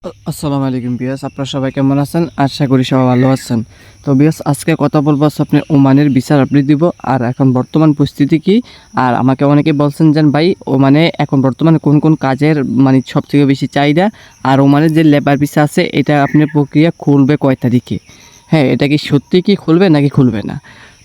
আসসালামু আলাইকুম বিয়াস, আপনারা সবাই কেমন আছেন? আশা করি সবাই ভালো আছেন। তো বিয়াস, আজকে কথা বলবো আপনার ওমানের ভিসার আপডেট দিব আর এখন বর্তমান পরিস্থিতি কি। আর আমাকে অনেকে বলছেন যে ভাই ওমানে এখন বর্তমানে কোন কোন কাজের মানে সবথেকে বেশি চাহিদা, আর ওমানের যে লেবার ভিসা আছে এটা আপনার প্রক্রিয়া খুলবে কয় তারিখে। হ্যাঁ, এটা কি সত্যি কি খুলবে নাকি খুলবে না।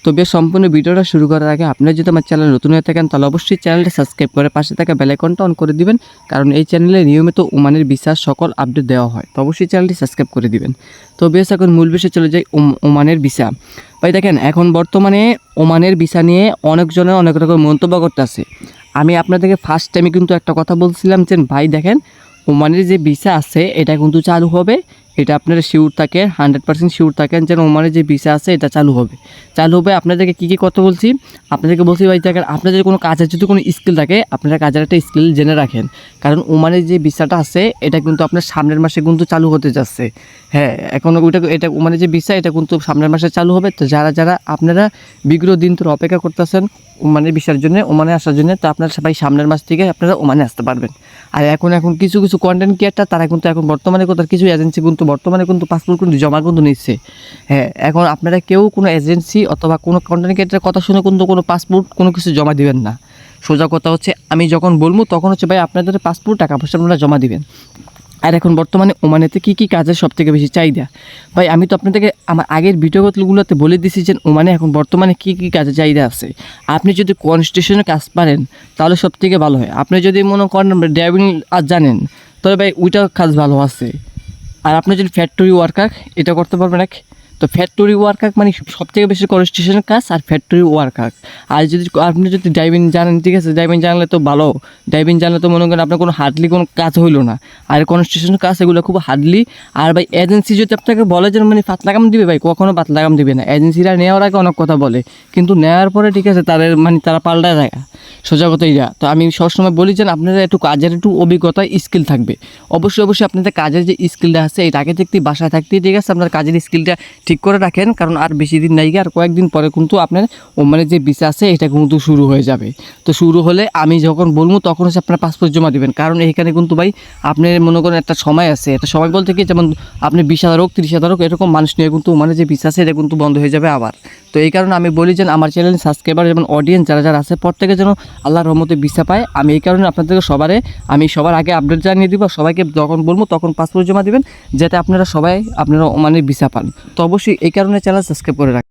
তো বেশ, সম্পূর্ণ ভিডিওটা শুরু করার আগে আপনি যদি আমার চ্যানেল নতুন হয়ে থাকেন তাহলে অবশ্যই চ্যানেলটা সাবস্ক্রাইব করে পাশে থাকা বেল আইকনটা অন করে দিবেন, কারণ এই চ্যানেলে নিয়মিত ওমানের ভিসার সকল আপডেট দেওয়া হয়। তো অবশ্যই চ্যানেলটি সাবস্ক্রাইব করে দিবেন। তো বেশ, এখন মূল বিষয়ে চলে যাই, ওমানের ভিসা। ভাই দেখেন, এখন বর্তমানে ওমানের ভিসা নিয়ে অনেকজনের অনেক রকম মন্তব্য করতেছে। আমি আপনাদেরকে ফার্স্ট টাইমে কিন্তু একটা কথা বলছিলাম যে ভাই দেখেন, ওমানের যে ভিসা আছে এটা কিন্তু চালু হবে। এটা আপনারা শিওর থাকেন, 100% শিওর থাকেন যেন ওমানের যে ভিসা আছে এটা চালু হবে। আপনাদেরকে কী কথা বলছি, আপনাদেরকে বলছি ভাই দেখেন, আপনাদের কোনো কাজের যদি কোনো স্কিল থাকে আপনারা কাজের একটা স্কিল জেনে রাখেন, কারণ ওমানের যে ভিসাটা আছে এটা কিন্তু আপনার সামনের মাসে কিন্তু চালু হতে যাচ্ছে। হ্যাঁ, এখন এটা ওমানের যে ভিসা এটা কিন্তু সামনের মাসে চালু হবে। তো যারা আপনারা বিগত দিন ধরে অপেক্ষা করতেছেন ওমানের ভিসার জন্য, ওমানে আসার জন্য, তো আপনারা সবাই সামনের মাস থেকে আপনারা ওমানে আসতে পারবেন। আর এখন কিছু কন্টেন্ট ক্রিয়েটার তারা কিন্তু এখন বর্তমানে কিছু এজেন্সি কিন্তু বর্তমানে কিন্তু পাসপোর্ট কিন্তু জমা কিন্তু নিচ্ছে। হ্যাঁ, এখন আপনারা কেউ কোনো এজেন্সি অথবা কোনো কন্টেন্ট ক্রিয়েটারের কথা শুনে কিন্তু কোনো পাসপোর্ট কোনো কিছু জমা দিবেন না। সোজা কথা হচ্ছে, আমি যখন বলবো তখন হচ্ছে ভাই আপনাদের পাসপোর্ট টাকা পয়সা আপনারা জমা দিবেন। আর এখন বর্তমানে ওমানেতে কী কাজের সবথেকে বেশি চাহিদা, ভাই আমি তো আপনাদেরকে আমার আগের ভিডিওগুলোতে বলে দিছি যে ওমানে এখন বর্তমানে কী কাজের চাহিদা আছে। আপনি যদি কনস্ট্রাকশনের কাজ পারেন তাহলে সবথেকে ভালো হয়। আপনি যদি মনে করেন ড্রাইভিং জানেন তবে ভাই ওইটা কাজ ভালো আছে। আর আপনি যদি ফ্যাক্টরি ওয়ার্কার এটা করতে পারবেন এক, তো ফ্যাক্টরি ওয়ার্কার মানে সবথেকে বেশি কনস্ট্রাকশনের কাজ আর ফ্যাক্টরি ওয়ার্কার। আর আপনি যদি ড্রাইভিং জানেন, ঠিক আছে, ড্রাইভিং জানলে তো ভালো। ড্রাইভিং জানলে তো মনে করেন আপনার কোনো হার্ডলি কোনো কাজ হইলো না। আর কনস্ট্রাকশনের কাজ এগুলো খুব হার্ডলি। আর ভাই এজেন্সি যদি আপনাকে বলে যে মানে পাতলা কাম দিবে, ভাই কখনো পাতলা কাম দিবে না। এজেন্সিরা নেওয়ার আগে অনেক কথা বলে, কিন্তু নেওয়ার পরে ঠিক আছে তাদের মানে তারা পাল্টায় যায়। সোজা কথা এইটা। তো আমি সবসময় বলি যে আপনাদের একটু কাজের একটু অভিজ্ঞতা স্কিল থাকবে। অবশ্যই আপনাদের কাজের যে স্কিলটা আছে এটা আগে থাকতেই বাসায় থাকতেই ঠিক আছে আপনার কাজের স্কিলটা ঠিক করে রাখেন, কারণ আর বেশি দিন নাই, আর কয়েকদিন পরে কিন্তু আপনার মানে যে ভিসা আছে এটা কিন্তু শুরু হয়ে যাবে। তো শুরু হলে আমি যখন বলবো তখন হচ্ছে আপনার পাসপোর্ট জমা দেবেন, কারণ এখানে কিন্তু ভাই আপনি মনে করেন একটা সময় আছে, একটা সময় বলতে কি যেমন আপনি 20,000 হোক 30,000 হোক এরকম মানুষ নিয়ে কিন্তু মানে যে ভিসা আছে এটা কিন্তু বন্ধ হয়ে যাবে আবার। তো এই কারণে আমি বলি যে আমার চ্যানেল সাবস্ক্রাইবার যেমন অডিয়েন্স যারা আছে প্রত্যেকে যেন আল্লাহর রহমতে ভিসা পায়। আমি এই কারণে আপনাদেরকে সবার আগে আপডেট জানিয়ে দিব, সবাইকে যখন বলবো তখন পাসপোর্ট জমা দিবেন, যাতে আপনারা সবাই মানে ভিসা পান। তো অবশ্যই এই কারণে চ্যানেল সাবস্ক্রাইব করে রাখেন।